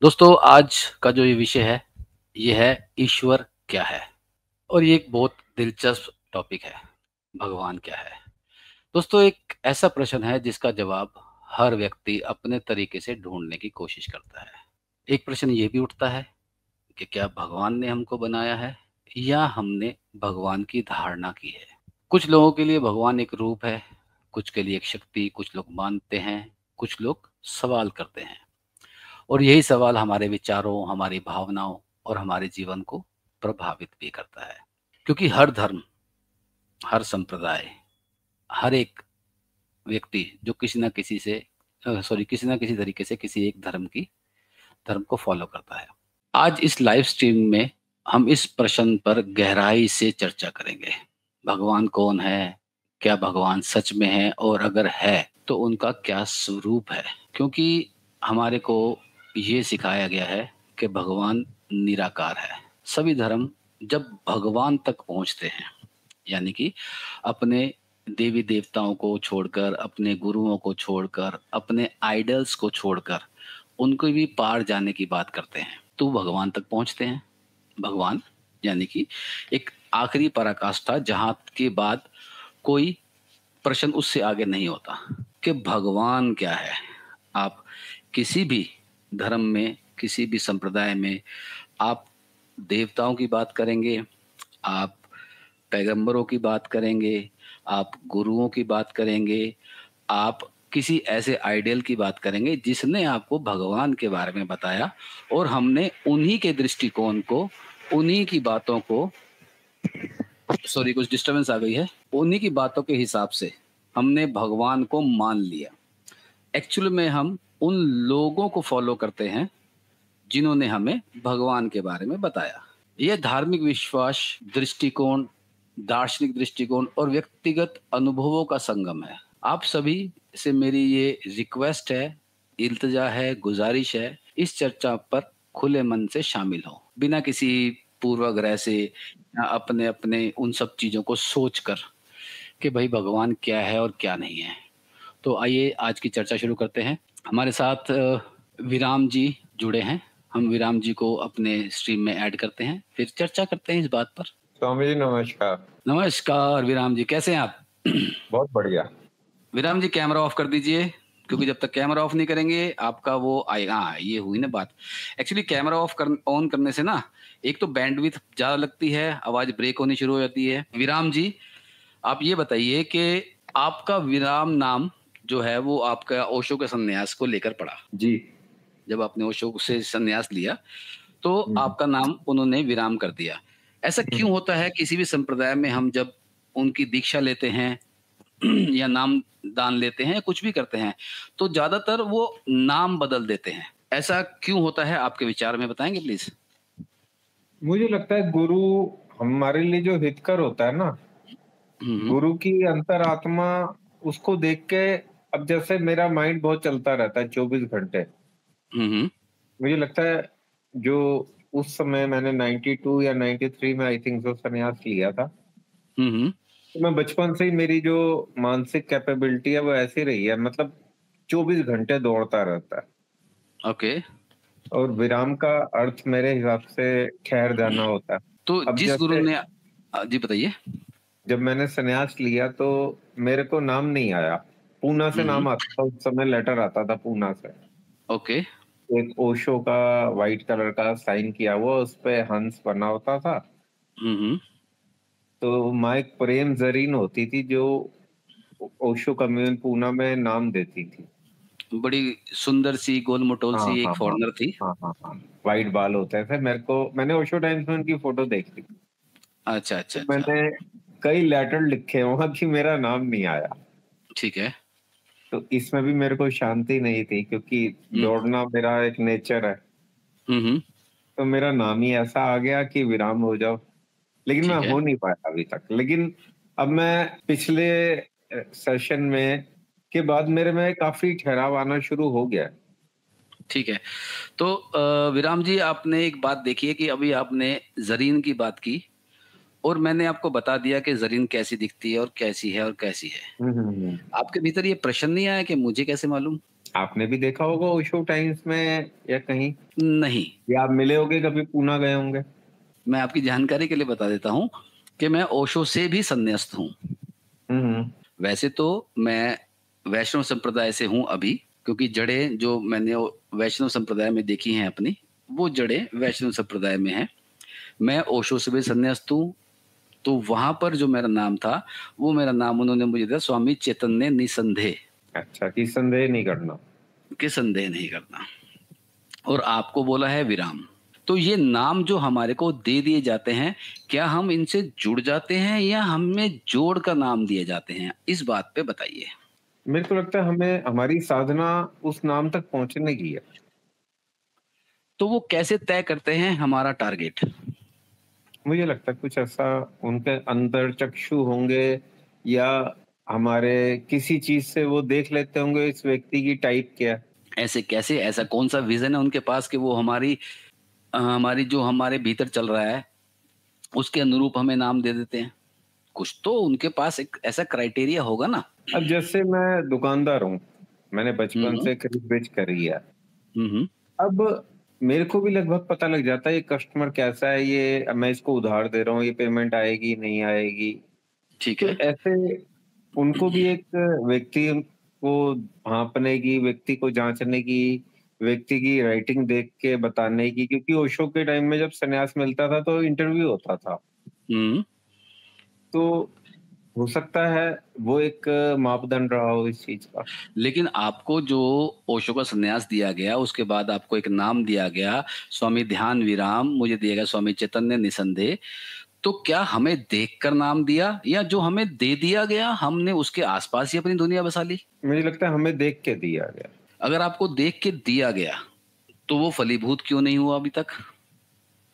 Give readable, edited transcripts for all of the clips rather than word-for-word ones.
दोस्तों आज का जो ये विषय है ये है ईश्वर क्या है। और ये एक बहुत दिलचस्प टॉपिक है। भगवान क्या है। दोस्तों एक ऐसा प्रश्न है जिसका जवाब हर व्यक्ति अपने तरीके से ढूंढने की कोशिश करता है। एक प्रश्न ये भी उठता है कि क्या भगवान ने हमको बनाया है या हमने भगवान की धारणा की है। कुछ लोगों के लिए भगवान एक रूप है, कुछ के लिए एक शक्ति, कुछ लोग मानते हैं, कुछ लोग सवाल करते हैं। और यही सवाल हमारे विचारों, हमारी भावनाओं और हमारे जीवन को प्रभावित भी करता है। क्योंकि हर धर्म, हर संप्रदाय, हर एक व्यक्ति जो किसी ना किसी तरीके से किसी एक धर्म को फॉलो करता है। आज इस लाइव स्ट्रीम में हम इस प्रश्न पर गहराई से चर्चा करेंगे। भगवान कौन है? क्या भगवान सच में है? और अगर है तो उनका क्या स्वरूप है? क्योंकि हमारे को ये सिखाया गया है कि भगवान निराकार है। सभी धर्म जब भगवान तक पहुंचते हैं, यानी कि अपने देवी देवताओं को छोड़कर, अपने गुरुओं को छोड़कर, अपने आइडल्स को छोड़कर उनको भी पार जाने की बात करते हैं, तो भगवान तक पहुंचते हैं। भगवान यानी कि एक आखिरी पराकाष्ठा जहां के बाद कोई प्रश्न उससे आगे नहीं होता कि भगवान क्या है। आप किसी भी धर्म में, किसी भी संप्रदाय में आप देवताओं की बात करेंगे, आप पैगंबरों की बात करेंगे, आप गुरुओं की बात करेंगे, आप किसी ऐसे आइडियल की बात करेंगे जिसने आपको भगवान के बारे में बताया, और हमने उन्हीं के दृष्टिकोण को, उन्हीं की बातों को, सॉरी कुछ डिस्टरबेंस आ गई है, उन्हीं की बातों के हिसाब से हमने भगवान को मान लिया। एक्चुअल में हम उन लोगों को फॉलो करते हैं जिन्होंने हमें भगवान के बारे में बताया। यह धार्मिक विश्वास, दृष्टिकोण, दार्शनिक दृष्टिकोण और व्यक्तिगत अनुभवों का संगम है। आप सभी से मेरी ये रिक्वेस्ट है, इल्तिजा है, गुजारिश है, इस चर्चा पर खुले मन से शामिल हो, बिना किसी पूर्वाग्रह से या अपने अपने उन सब चीजों को सोचकर कि भाई भगवान क्या है और क्या नहीं है। तो आइए आज की चर्चा शुरू करते हैं। हमारे साथ विराम जी जुड़े हैं। हम विराम जी को अपने स्ट्रीम में ऐड करते हैं, फिर चर्चा करते हैं इस बात पर। स्वामी जी नमस्कार। नमस्कार विराम जी, कैसे हैं आप? बहुत बढ़िया। विराम जी कैमरा ऑफ कर दीजिए, क्योंकि जब तक कैमरा ऑफ नहीं करेंगे आपका वो आएगा। हाँ, ये हुई ना बात। एक्चुअली कैमरा ऑन करने से ना, एक तो बैंडविड्थ ज्यादा लगती है, आवाज ब्रेक होनी शुरू हो जाती है। विराम जी आप ये बताइए कि आपका विराम नाम जो है वो आपका ओशो के संन्यास को लेकर पड़ा। जी। जब आपने ओशो से संन्यास लिया तो आपका नाम उन्होंने विराम कर दिया। ऐसा क्यों होता है? किसी भी संप्रदाय में हम जब उनकी दीक्षा लेते हैं या नाम दान लेते हैं, कुछ भी करते हैं, तो ज्यादातर वो नाम बदल देते हैं। ऐसा क्यों होता है? आपके विचार में बताएंगे प्लीज। मुझे लगता है गुरु हमारे लिए जो हितकर होता है ना, हम्म। गुरु की अंतरात्मा, उसको देख के अब जैसे मेरा माइंड बहुत चलता रहता है 24 घंटे। हम्म। मुझे लगता है जो उस समय मैंने 92 या 93 में आई थिंक सो संन्यास लिया था, हम्म। तो मैं बचपन से ही मेरी जो मानसिक कैपेबिलिटी है वो ऐसी रही है, मतलब 24 घंटे दौड़ता रहता है। ओके। और विराम का अर्थ मेरे हिसाब से ठहर जाना होता है। तो अब जिस गुरु जैसे ने जी बताइए। जब मैंने संन्यास लिया तो मेरे को नाम नहीं आया, पूना से हम्म। नाम आता था, उस समय लेटर आता था पूना से। ओके। एक ओशो का व्हाइट कलर का साइन किया हुआ, उस पे हंस बना होता था। हम्म। तो माँ एक प्रेम जरीन होती थी जो ओशो कम्युन पूना में नाम देती थी। बड़ी सुंदर सी गोल मटोल हाँ सी हाँ एक हाँ फॉरेनर थी। हाँ हाँ हाँ, व्हाइट बाल होते थे। मैंने ओशो टाइम्स में उनकी फोटो देखी, अच्छा तो अच्छा अच्छा। मैंने कई लेटर लिखे वहां कि मेरा नाम नहीं आया। ठीक है। तो इसमें भी मेरे को शांति नहीं थी, क्योंकि हम्म दौड़ना मेरा एक नेचर है। हम्म। तो मेरा नाम ही ऐसा आ गया कि विराम हो जाओ, लेकिन मैं ठीक है। हो नहीं पाया अभी तक। लेकिन अब मैं पिछले सेशन में के बाद मेरे में काफी ठहराव आना शुरू हो गया है। ठीक है। तो विराम जी आपने एक बात देखी है कि अभी आपने जरीन की बात की, और मैंने आपको बता दिया कि जरीन कैसी दिखती है और कैसी है और कैसी है। हम्म हम्म, हम्म। आपके भीतर ये प्रश्न नहीं आया कि मुझे कैसे मालूम? आपने भी देखा होगा ओशो टाइम्स में या कहीं, नहीं, या आप मिले होंगे कभी, पूना गए होंगे? मैं आपकी जानकारी के लिए बता देता हूँ कि मैं ओशो से भी संन्यास्त हूँ। हुँ। वैसे तो मैं वैष्णव संप्रदाय से हूँ अभी, क्योंकि जड़ें जो मैंने वैष्णव संप्रदाय में देखी हैं अपनी, वो जड़ें वैष्णव संप्रदाय में हैं। मैं ओशो से भी संन्यास्त हूँ, तो वहाँ पर जो मेरा नाम था, वो मेरा नाम उन्होंने मुझे दिया स्वामी चैतन्य निसंदेह, अच्छा, कि संदेह नहीं करना। कि संदेह नहीं करना। और आपको बोला है विराम। तो ये नाम जो हमारे को दे दिए जाते हैं, क्या हम इनसे जुड़ जाते हैं या हमें जोड़ कर नाम दिए जाते हैं? इस बात पे बताइए। मेरे को लगता है हमें हमारी साधना उस नाम तक पहुँचने की है। तो वो कैसे तय करते हैं हमारा टारगेट? मुझे लगता है कुछ ऐसा उनके अंतर चक्षु होंगे, या हमारे किसी चीज़ से वो देख लेते होंगे इस व्यक्ति की टाइप क्या है। ऐसे कैसे? ऐसा कौन-सा विज़न है उनके पास कि वो हमारी जो हमारे भीतर चल रहा है, उसके अनुरूप हमें नाम दे देते हैं? कुछ तो उनके पास एक ऐसा क्राइटेरिया होगा ना? अब जैसे मैं दुकानदार हूँ, मैंने हुँ, बचपन हुँ। से खरीद-बेच करी है। हुँ, हुँ। अब मेरे को भी लगभग पता लग जाता है ये कस्टमर कैसा है, ये अब मैं इसको उधार दे रहा हूँ, ये पेमेंट आएगी, नहीं आएगी। ठीक तो है। ऐसे उनको भी एक व्यक्ति को भाँपने की, व्यक्ति को जाँचने की, व्यक्ति की राइटिंग देख के बताने की, क्योंकि ओशो के टाइम में जब सन्यास मिलता था तो इंटरव्यू होता था। हुँ। तो हो सकता है वो एक मापदंड रहा हो इस चीज़ का। लेकिन आपको जो ओशो का संन्यास दिया गया, उसके बाद आपको एक नाम दिया गया, स्वामी ध्यान विराम, मुझे दिया गया स्वामी चैतन्य निसंदेह। तो क्या हमें देखकर नाम दिया या जो हमें दे दिया गया, हमने उसके आस-पास ही अपनी दुनिया बसा ली? मुझे लगता है हमें देख के दिया गया, अगर आपको देख के दिया गया, तो वो फलीभूत क्यों नहीं हुआ अभी तक?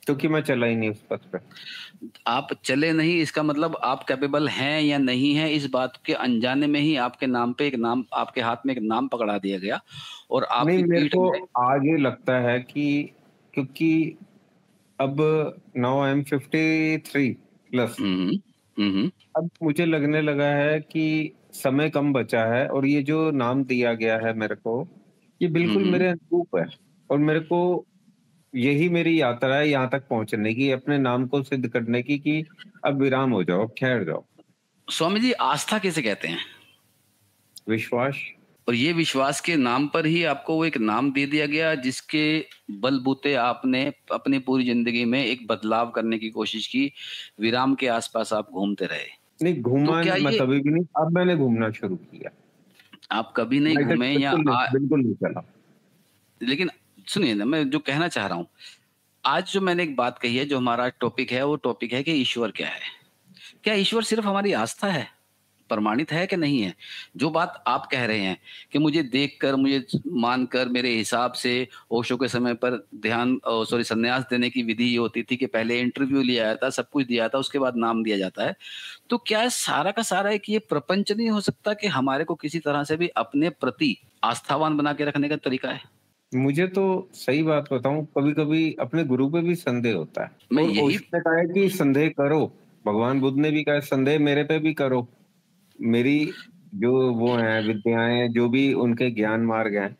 क्योंकि मैं चला ही नहीं उस पथ पे। आप चले नहीं, इसका मतलब आप कैपेबल हैं या नहीं हैं, इस बात के अनजाने में ही आपके नाम पे एक नाम, आपके हाथ में एक नाम पकड़ा दिया गया और नहीं, आपकी मेरे पीठ को में। आज ये लगता है कि क्योंकि अब नाउ आई एम 53 प्लस, हुँ, हुँ। हुँ, हुँ। अब मुझे लगने लगा है कि समय कम बचा है और ये जो नाम दिया गया है मेरे को, ये हुँ, बिल्कुल हुँ। मेरे अनुरूप है, और मेरे को यही मेरी यात्रा है यहाँ तक पहुँचने की, अपने नाम को सिद्ध करने की कि अब विराम हो जाओ, अब ठहर जाओ। स्वामी जी, आस्था किसे कहते हैं? विश्वास। और ये विश्वास के नाम पर ही आपको वो एक नाम दे दिया गया जिसके बलबूते आपने अपनी पूरी ज़िंदगी में एक बदलाव करने की कोशिश की, विराम के आस-पास आप घूमते रहे। नहीं, तो घूमा क्या मैं ये कभी भी नहीं, अब मैंने घूमना शुरू किया। आप कभी नहीं मैं इधर घूमे या बिल्कुल नहीं चला। लेकिन सुनिए ना, मैं जो कहना चाह रहा हूँ, आज जो मैंने एक बात कही है, जो हमारा टॉपिक है, वो टॉपिक है कि ईश्वर क्या है? क्या ईश्वर सिर्फ़ हमारी आस्था है? प्रमाणित है कि नहीं है? जो बात आप कह रहे हैं कि मुझे देखकर, मुझे मानकर, मेरे हिसाब से ओशो के समय पर सॉरी सन्यास देने की विधि ये होती थी कि पहले इंटरव्यू लिया जाता है, सब कुछ दिया जाता है, उसके बाद नाम दिया जाता है। तो क्या सारा का सारा एक ये प्रपंच नहीं हो सकता कि हमारे को किसी तरह से भी अपने प्रति आस्थावान बना के रखने का तरीका है? मुझे तो सही बात बताऊँ, कभी-कभी अपने गुरु पे भी संदेह होता है, मैं और यही ओशो ने कहा है कि संदेह करो, भगवान बुद्ध ने भी कहा है संदेह मेरे पे भी करो। मेरी जो वो हैं विद्याएँ, जो भी उनके ज्ञान मार्ग हैं,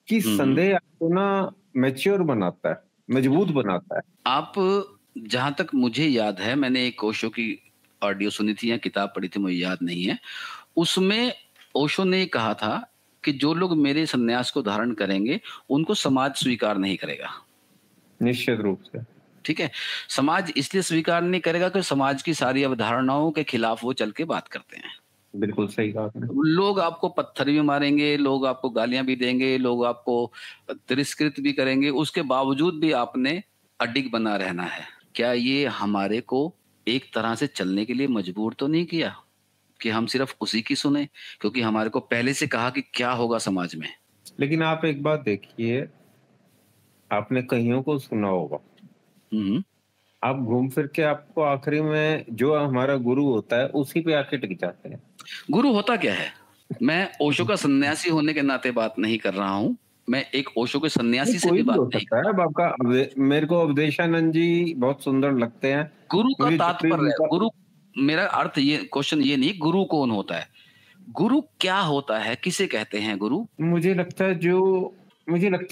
कि हुँ, हुँ। संदेह आपको ना मैच्योर बनाता है, मजबूत बनाता है। आप जहाँ तक मुझे याद है, मैंने एक ओशो की ऑडियो सुनी थी या किताब पढ़ी थी, मुझे याद नहीं है। उसमें ओशो ने ये कहा था कि जो लोग मेरे सन्यास को धारण करेंगे, उनको समाज स्वीकार नहीं करेगा। निश्चित रूप से। ठीक है? समाज इसलिए स्वीकार नहीं करेगा कि समाज की सारी अवधारणाओं के खिलाफ वो चल के बात करते हैं। बिल्कुल सही कहा आपने। लोग आपको पत्थर भी मारेंगे, लोग आपको गालियाँ भी देंगे, लोग आपको तिरस्कृत भी करेंगे, उसके बावजूद भी आपने अडिग बना रहना है। क्या ये हमारे को एक तरह से चलने के लिए मजबूर तो नहीं किया कि हम सिर्फ़ उसी की सुने? क्योंकि हमारे को पहले से कहा कि क्या होगा समाज में। लेकिन आप एक बात देखिए, आपने कइयों को सुना होगा। हुँ, हुँ। आप घूम फिर के आपको आखिरी में जो हमारा गुरु होता है, उसी पे आके टिक जाते हैं। गुरु होता क्या है? मैं ओशो का सन्यासी होने के नाते बात नहीं कर रहा हूँ। मैं एक ओशो के नहीं, सन्यासी से कोई भी भी बात हो नहीं सकता कर है। रहा अब हूँ। आपका मेरे को अवधेशानंद जी बहुत सुंदर लगते हैं। गुरु का मुझे जब भी तात्पर्य उनका गुरु मेरा अर्थ ये क्वेश्चन ये नहीं गुरु कौन होता है? गुरु क्या होता है? किसे कहते हैं गुरु? मुझे लगता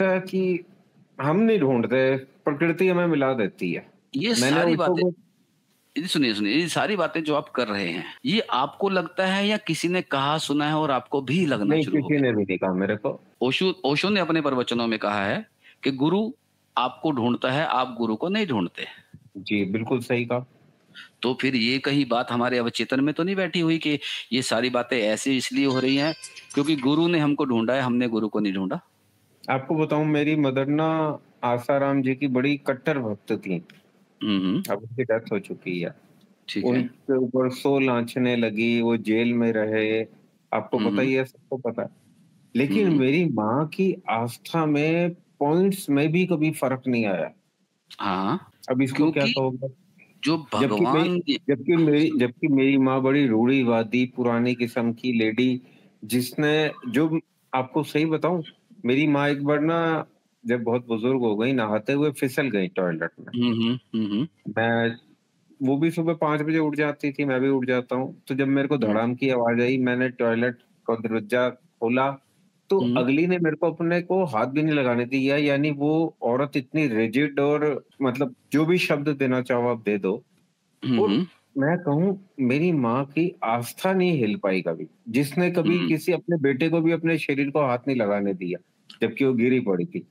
है कि हम नहीं ढूँढते, प्रकृति हमें मिला देती है। ये मैंने सारी ओशो बातें को ये सुनिए, सुनिए, ये सारी बातें जो आप कर रहे हैं, ये आपको लगता है या किसी ने कहा सुना है और आपको भी लगना नहीं, शुरू हो किसी गया? ने भी नहीं कहा मेरे को। ओशो ने अपने प्रवचनों में कहा है कि गुरु आपको ढूँढता है, आप गुरु को नहीं ढूँढते। जी, बिल्कुल सही कहा। तो फिर ये कहीं बात हमारे अवचेतन में तो नहीं बैठी हुई कि ये सारी बातें ऐसे इसलिए हो रही हैं क्योंकि गुरु ने हमको ढूँढा है, हमने गुरु को नहीं ढूँढा? आपको बताऊँ, मेरी मदर ना आसाराम जी की बड़ी कट्टर भक्त थीं। हुँ, हुँ। अब उनकी डेथ हो चुकी है। ठीक है। उनके ऊपर 100 लांछनें लगी, वो जेल में रहे, आपको हुँ, पता हुँ। ही है, सबको पता है। हुँ, लेकिन हुँ। मेरी माँ की आस्था में पॉइंट्स में भी कभी फ़र्क नहीं आया। हाँ, अब इसको क्या क्योंकि कहोगे? जो जबकि मेरी भगवान ने जबकि हाँ, मेरी सुन जबकि मेरी माँ बड़ी रूढ़िवादी पुरानी किस्म की लेडी, जिसने जो आपको सही बताऊँ, मेरी माँ एक बार ना जब बहुत बुजुर्ग हो गई, नहाते हुए फिसल गई टॉयलेट में। हुँ, हुँ, हुँ, हुँ, मैं वो भी सुबह 5 बजे उठ जाती थी, मैं भी उठ जाता हूँ। तो जब मेरे को हुँ, धड़ाम की आवाज़ आई, मैंने टॉयलेट का दरवाज़ा खोला, तो हुँ, अगली ने मेरे को अपने को हाथ भी नहीं लगाने दिया। यानी वो औरत इतनी रिजिड, और मतलब जो भी शब्द देना चाहो आप दे दो। हुँ, और हुँ, मैं कहूँ, मेरी माँ की आस्था नहीं हिल पाई कभी, जिसने हुँ, कभी हुँ। किसी अपने बेटे को भी अपने शरीर को हाथ नहीं लगाने दिया, जबकि वो गिरी पड़ी थी।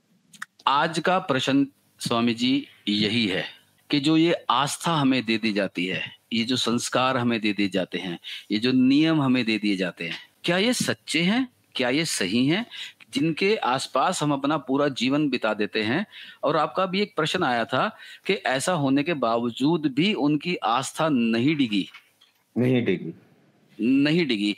आज का प्रश्न स्वामी जी यही है कि जो ये आस्था हमें दे दी जाती है, ये जो संस्कार हमें दे दिए जाते हैं, ये जो नियम हमें दे दिए जाते हैं, क्या ये सच्चे हैं? क्या ये सही हैं? जिनके आस-पास हम अपना पूरा जीवन बिता देते हैं और आपका भी एक प्रश्न आया था कि ऐसा होने के बावजूद भी उनकी आस्था नहीं डिगी। नहीं डिगी। नहीं डिगी।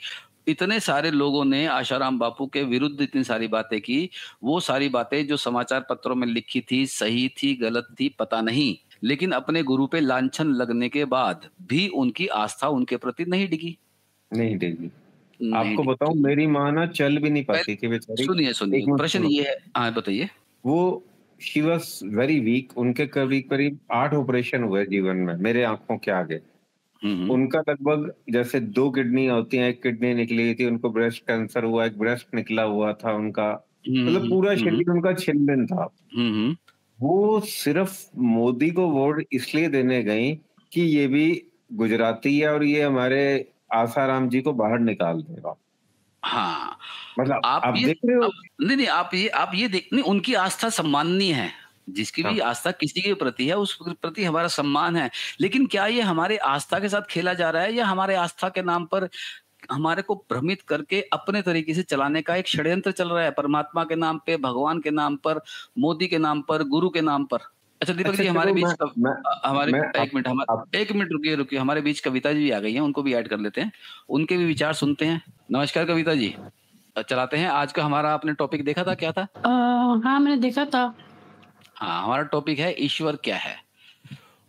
इतने सारे लोगों ने आशाराम बापू के विरुद्ध इतनी सारी बातें की, वो सारी बातें जो समाचार पत्रों में लिखी थी, सही थी, गलत थी, पता नहीं। लेकिन अपने गुरु पे लांछन लगने के बाद भी उनकी आस्था उनके प्रति नहीं डिगी, नहीं डिगी। नहीं आपको डिगी। बताऊँ, तो मेरी माँ ना चल भी नहीं पाती थी पहले बेचारी। सुनिए, 1 सुनिए, मिनट प्रश्न सुनो। ये है। हाँ, बताइए? वो शी वाज़ वेरी वीक। उनके करीब-करीब 8 ऑपरेशन हुए जीवन में, मेरे आँखों के आगे। हुँ, हुँ। उनका लगभग जैसे 2 किडनी होती हैं, 1 किडनी निकली थी, उनको ब्रेस्ट कैंसर हुआ, एक ब्रेस्ट निकला हुआ था उनका। हुँ, हुँ, मतलब हुँ, पूरा हुँ, हुँ, शरीर उनका छिन-भिन था। हुँ, हुँ। वो सिर्फ़ मोदी को वोट इसलिए देने गईं कि ये भी गुजराती है और ये हमारे आसाराम जी को बाहर निकाल देगा। हाँ, मतलब आप आप ये देख रहे हो? आप नहीं, नहीं, आप ये देख नहीं, उनकी आस्था सम्माननीय है। जिसकी हाँ। भी आस्था किसी के प्रति है, उस प्रति हमारा सम्मान है। लेकिन क्या ये हमारे आस्था के साथ खेला जा रहा है या हमारे आस्था के नाम पर हमारे को भ्रमित करके अपने तरीके से चलाने का एक षड्यंत्र चल रहा है, परमात्मा के नाम पे, भगवान के नाम पर, मोदी के नाम पर, गुरु के नाम पर। अच्छा दीपक अच्छा जी, हमारे चलो, बीच मैं मैं हमारे मैं 1 मिनट, आप 1 मिनट रुकिए, हमारे बीच कविता जी भी आ गई हैं, उनको भी ऐड कर लेते हैं। उनके भी विचार सुनते हैं। नमस्कार कविता जी। चलाते हैं। आज का हमारा आपने टॉपिक देखा था, क्या था? हाँ, मैंने देखा था। हाँ, हमारा टॉपिक है ईश्वर क्या है?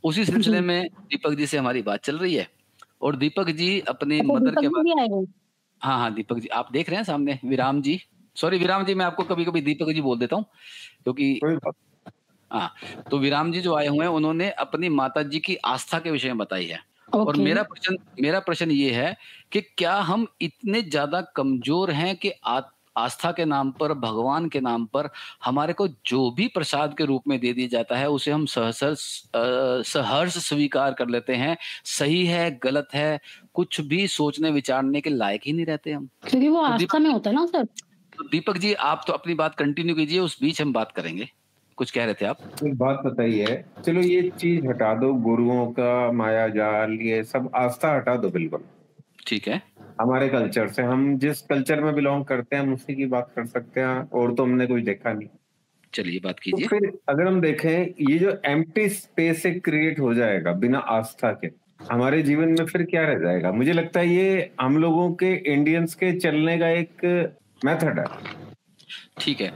उसी जी। सिलसिले में दीपक जी से हमारी बात चल रही है और दीपक जी अपनी अच्छा, मदर दीपक के जी बारे। भी आए हैं? हाँ, हाँ, दीपक जी आप देख रहे हैं सामने, विराम जी। सॉरी विराम जी, मैं आपको कभी-कभी दीपक जी बोल देता हूँ क्योंकि कोई बात। हाँ, तो विराम जी जो आए हुए हैं उन्होंने अपनी माताजी की आस्था के विषय में बताई है। और ओके। मेरा प्रश्न ये है कि क्या हम इतने ज़्यादा कमज़ोर हैं कि आस्था के नाम पर, भगवान के नाम पर हमारे को जो भी प्रसाद के रूप में दे दिया जाता है उसे हम सहर्ष स्वीकार कर लेते हैं। सही है, गलत है, कुछ भी सोचने विचारने के लायक ही नहीं रहते हम। क्योंकि वो तो आस्था में होता है ना सर। दीपक जी आप तो अपनी बात कंटिन्यू कीजिए, उस बीच हम बात करेंगे। कुछ कह रहे थे आप? एक बात बताइए, चलो ये चीज़ हटा दो, गुरुओं का मायाजाल, ये सब आस्था हटा दो बिल्कुल। ठीक है। हमारे कल्चर से, हम जिस कल्चर में बिलॉन्ग करते हैं, हम उसी की बात कर सकते हैं, और तो हमने कुछ देखा नहीं। चलिए बात तो कीजिए। फिर अगर हम देखें, ये जो एम्प्टी स्पेस एक क्रिएट हो जाएगा बिना आस्था के, हमारे जीवन में फिर क्या रह जाएगा? मुझे लगता है ये हम लोगों के, इंडियंस के चलने का एक मेथड है। ठीक है।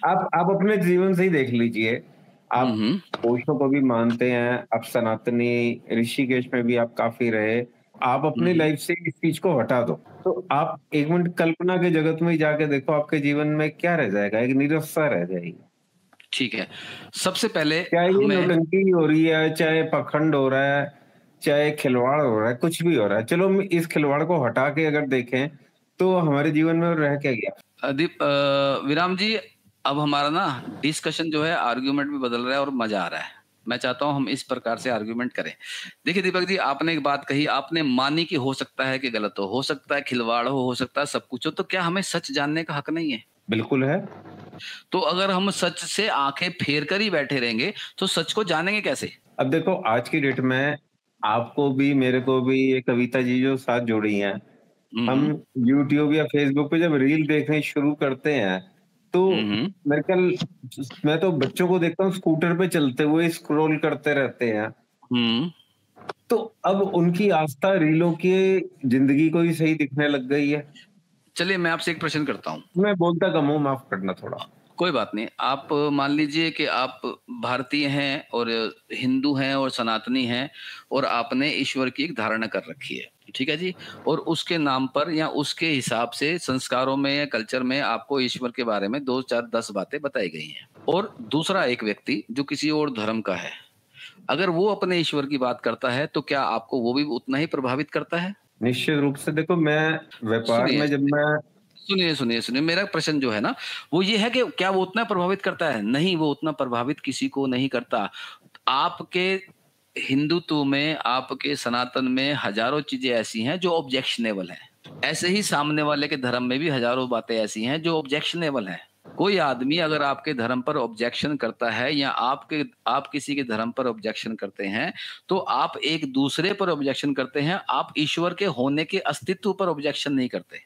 आप अपने जीवन से ही देख लीजिए। हुँ, आप हुँ। ओशो को भी मानते हैं, आप सनातनी, ऋषिकेश में भी आप काफ़ी रहे। आप हुँ, अपनी हुँ। लाइफ से इस चीज़ को हटा दो। तो आप 1 मिनट कल्पना के जगत में ही जाके देखो, आपके जीवन में क्या रह जाएगा? एक निरस्ता रह जाएगी। ठीक है। सबसे पहले चाहे ये हमें नौटंकी हो रही है, चाहे पाखंड हो रहा है, चाहे खिलवाड़ हो रहा है, कुछ भी हो रहा है। चलो हम इस खिलवाड़ को हटा के अगर देखें, तो हमारे जीवन में रह क्या गया? विराम जी, अब हमारा ना डिस्कशन जो है आर्ग्यूमेंट भी बदल रहा है और मजा आ रहा है। मैं चाहता हूं हम इस प्रकार से आर्ग्यूमेंट करें। देखिए दीपक जी, आपने एक बात कही, आपने मानी कि हो सकता है कि गलत हो सकता है खिलवाड़ हो सकता है सब कुछ हो, तो क्या हमें सच जानने का हक नहीं है? बिल्कुल है। तो अगर हम सच से आंखें फेर कर ही बैठे रहेंगे तो सच को जानेंगे कैसे? अब देखो, आज की डेट में आपको भी मेरे को भी ये कविता जी जो साथ जुड़ी हैं, हम हम्म यूट्यूब या फेसबुक पे जब रील देखने शुरू करते हैं तो हम्म मेरे ख्याल मैं तो बच्चों को देखता हूँ स्कूटर पे चलते हुए स्क्रॉल करते रहते हैं। हम्म तो अब उनकी आस्था रीलों की जिंदगी को ही सही दिखने लग गई है। चलिए मैं आपसे एक प्रश्न करता हूँ। मैं बोलता कम हूँ, माफ करना थोड़ा। कोई बात नहीं। आप मान लीजिए कि आप भारतीय हैं और हिंदू हैं और सनातनी हैं और आपने ईश्वर की एक धारणा कर रखी है, ठीक है जी, और उसके नाम पर या उसके हिसाब से संस्कारों में या कल्चर में आपको ईश्वर के बारे में 2 4 10 बातें बताई गई हैं। और दूसरा एक व्यक्ति जो किसी और धर्म का है, अगर वो अपने ईश्वर की बात करता है तो क्या आपको वो भी उतना ही प्रभावित करता है? निश्चित रूप से। देखो, मैं व्यापार सुनिए में जब मैं सुनिए सुनिए सुनिए, मेरा प्रश्न जो है ना वो ये है कि क्या वो उतना प्रभावित करता है? नहीं, वो उतना प्रभावित किसी को नहीं करता। आपके हिंदुत्व में, आपके सनातन में हजारों चीजें ऐसी हैं जो ऑब्जेक्शनेबल हैं। ऐसे ही सामने वाले के धर्म में भी हजारों बातें ऐसी हैं जो ऑब्जेक्शनेबल हैं। कोई आदमी अगर आपके धर्म पर ऑब्जेक्शन करता है या आप किसी के धर्म पर ऑब्जेक्शन करते हैं तो आप एक दूसरे पर ऑब्जेक्शन करते हैं, आप ईश्वर के होने के अस्तित्व पर ऑब्जेक्शन नहीं करते।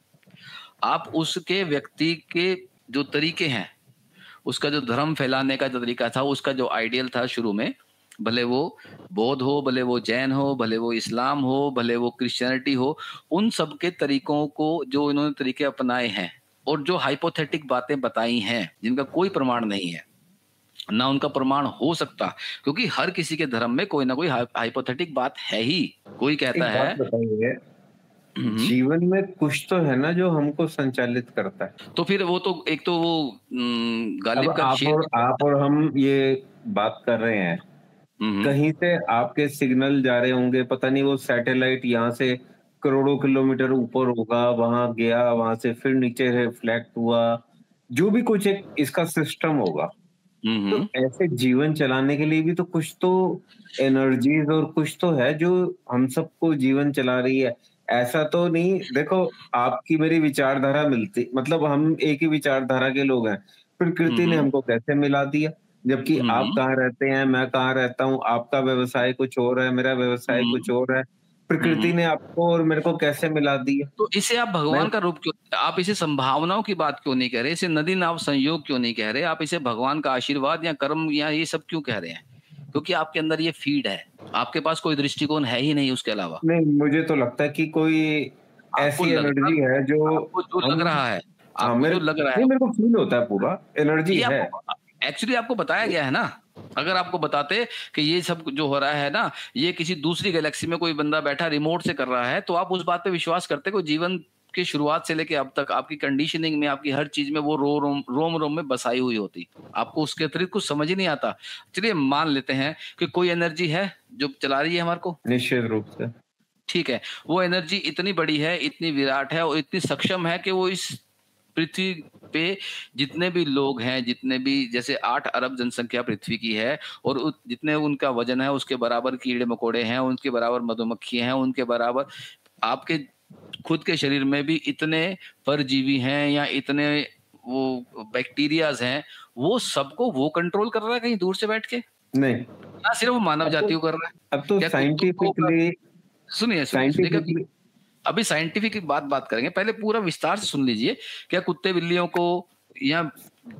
आप उसके व्यक्ति के जो तरीके हैं, उसका जो धर्म फैलाने का जो तरीका था, उसका जो आइडियल था शुरू में, भले वो बौद्ध हो, भले वो जैन हो, भले वो इस्लाम हो, भले वो क्रिश्चियनिटी हो, उन सब के तरीकों को जो इन्होंने तरीके अपनाए हैं और जो हाइपोथेटिक बातें बताई हैं जिनका कोई प्रमाण नहीं है, ना उनका प्रमाण हो सकता, क्योंकि हर किसी के धर्म में कोई ना कोई हाइपोथेटिक बात है ही। कोई कहता एक बात है बताइए, हम्म, जीवन में कुछ तो है ना जो हमको संचालित करता है। तो फिर वो तो एक तो वो अब गालिब का आप शेर और भी आप कहता और हम ये बात कर रहे हैं, है। कहीं से आपके सिग्नल जा रहे होंगे, पता नहीं वो सैटेलाइट यहाँ से करोड़ों किलोमीटर ऊपर होगा, वहां गया, वहां से फिर नीचे रिफ्लेक्ट हुआ, जो भी कुछ एक इसका सिस्टम होगा। तो हम्म ऐसे जीवन चलाने के लिए भी तो कुछ तो एनर्जीज और कुछ तो है जो हम सबको जीवन चला रही है। ऐसा तो नहीं, देखो, आपकी मेरी विचारधारा मिलती, मतलब हम एक ही विचारधारा के लोग हैं, प्रकृति ने हम्म हमको कैसे मिला दिया? जबकि आप हम्म कहाँ रहते हैं, मैं कहाँ रहता हूँ, आपका व्यवसाय कुछ और है, मेरा व्यवसाय कुछ हम्म और है। प्रकृति हम्म ने आपको और मेरे को कैसे मिला दिया? तो इसे आप मैं भगवान का रूप क्यों, आप इसे संभावनाओं की बात क्यों नहीं कह रहे? इसे नदी नाव संयोग क्यों नहीं कह रहे? आप इसे भगवान का आशीर्वाद या कर्म या ये सब क्यों कह रहे हैं? क्योंकि आपके अंदर ये फीड है, आपके पास कोई दृष्टिकोण है ही नहीं उसके अलावा। नहीं, मुझे तो लगता है कि कोई आपको ऐसी लगता, एनर्जी है जो आपको जो हम लग रहा है, हाँ, आपको जो लग रहा है, मेरे को फील होता है, पूरा एनर्जी ये है। आपको एक्चुअली आपको बताया गया है ना। अगर आपको बताते कि ये सब जो हो रहा है ना, ये किसी दूसरी गैलेक्सी में कोई बंदा बैठा रिमोट से कर रहा है, तो आप उस बात पे विश्वास करते? कोई जीवन की शुरुआत से लेके अब तक आपकी कंडीशनिंग में, आपकी हर चीज में वो रोम रोम में बसाई हुई होती, आपको उसके अतिरिक्त कुछ समझ ही नहीं आता। चलिए मान लेते हैं कि कोई एनर्जी है जो चला रही है हमारे को, निश्चित रूप से। ठीक है, वो एनर्जी इतनी बड़ी है, इतनी विराट है और इतनी सक्षम है कि वो इस पृथ्वी पे जितने भी लोग हैं, जितने भी, जैसे 8 अरब जनसंख्या पृथ्वी की है और जितने उनका वजन है उसके बराबर कीड़े मकोड़े हैं, उनके बराबर मधुमक्खी हैं, उनके बराबर आपके खुद के शरीर में भी इतने परजीवी हैं या इतने वो बैक्टीरियाज हैं, वो सबको वो कंट्रोल कर रहा है कहीं दूर से बैठ के, नहीं, ना सिर्फ मानव अब तो जाति को कर रहा है। अब तो क्या कुत्तों को साइंटिफिकली सुनिए सुनिए सुनिए, क्या साइंटिफिकली अभी साइंटिफिक की बात करेंगे, पहले पूरा विस्तार से सुन लीजिए। क्या कुत्ते बिल्लियों को या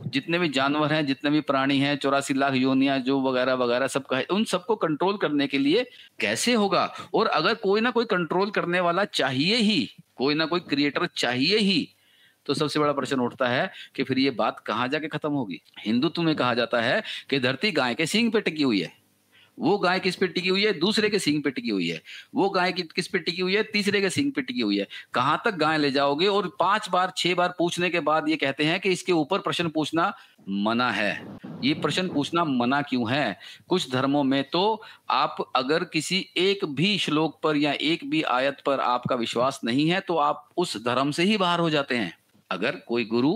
जितने भी जानवर हैं, जितने भी प्राणी हैं, 84 लाख योनियां जो वगैरह वगैरह सब का है, उन सबको कंट्रोल करने के लिए कैसे होगा? और अगर कोई ना कोई कंट्रोल करने वाला चाहिए ही, कोई ना कोई क्रिएटर चाहिए ही, तो सबसे बड़ा प्रश्न उठता है कि फिर ये बात कहाँ जाके खत्म होगी? हिंदुत्व में कहा जाता है कि धरती गाय के सींग पे टिकी हुई है वो गाय किस पे टिकी हुई है? दूसरे के सींग पे टिकी हुई है। वो गाय किस पे टिकी हुई है? तीसरे के सींग पे टिकी हुई है। कहां तक गाय ले जाओगे? और 5 बार 6 बार पूछने के बाद ये कहते हैं कि इसके ऊपर प्रश्न पूछना मना है। ये प्रश्न पूछना मना क्यों है? कुछ धर्मों में तो आप अगर किसी एक भी श्लोक पर या एक भी आयत पर आपका विश्वास नहीं है तो आप उस धर्म से ही बाहर हो जाते हैं। अगर कोई गुरु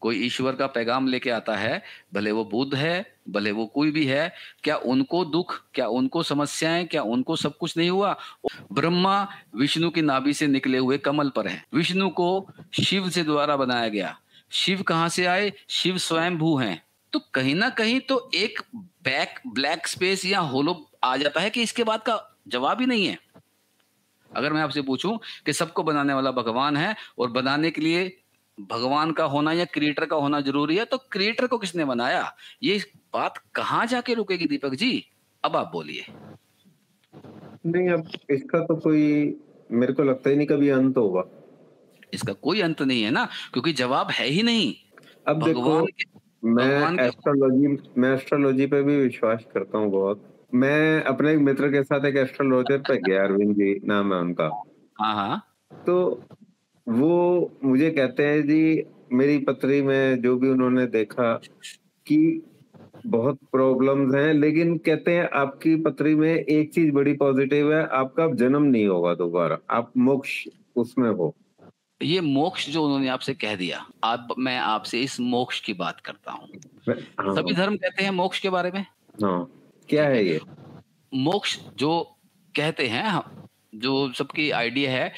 कोई ईश्वर का पैगाम लेके आता है, भले वो बुद्ध है, भले वो कोई भी है, क्या उनको दुख, क्या उनको समस्याएं, क्या उनको सब कुछ नहीं हुआ? ब्रह्मा विष्णु की नाभि से निकले हुए कमल पर है। विष्णु को शिव से द्वारा बनाया गया। शिव कहां से आए? शिव स्वयंभू हैं। तो कहीं ना कहीं तो एक ब्लैक स्पेस या होलो आ जाता है कि इसके बाद का जवाब ही नहीं है। अगर मैं आपसे पूछूं कि सबको बनाने वाला भगवान है और बनाने के लिए भगवान का होना या क्रिएटर का होना जरूरी है, तो क्रिएटर को किसने बनाया? ये बात कहां जाके रुकेगी दीपक जी? अब आप बोलिए। नहीं, अब इसका तो कोई मेरे को लगता ही नहीं कभी अंत होगा। इसका कोई अंत नहीं है ना, क्योंकि जवाब है ही नहीं। अब देखो, भगवान मैं एस्ट्रोलॉजी पे भी विश्वास करता हूँ बहुत। मैं अपने एक मित्र के साथ एक एस्ट्रोलॉजर पे गया, अरविंद जी नाम है उनका। हाँ हाँ। तो वो मुझे कहते हैं जी, मेरी पत्री में जो भी उन्होंने देखा कि बहुत प्रॉब्लम्स हैं, लेकिन कहते हैं आपकी पत्री में एक चीज बड़ी पॉजिटिव है, आपका जन्म नहीं होगा दोबारा, आप मोक्ष उसमें हो। ये मोक्ष जो उन्होंने आपसे कह दिया, मैं आपसे इस मोक्ष की बात करता हूँ। हाँ, सभी धर्म कहते हैं मोक्ष के बारे में। हाँ, क्या है ये मोक्ष जो कहते हैं, जो सबकी आइडिया है,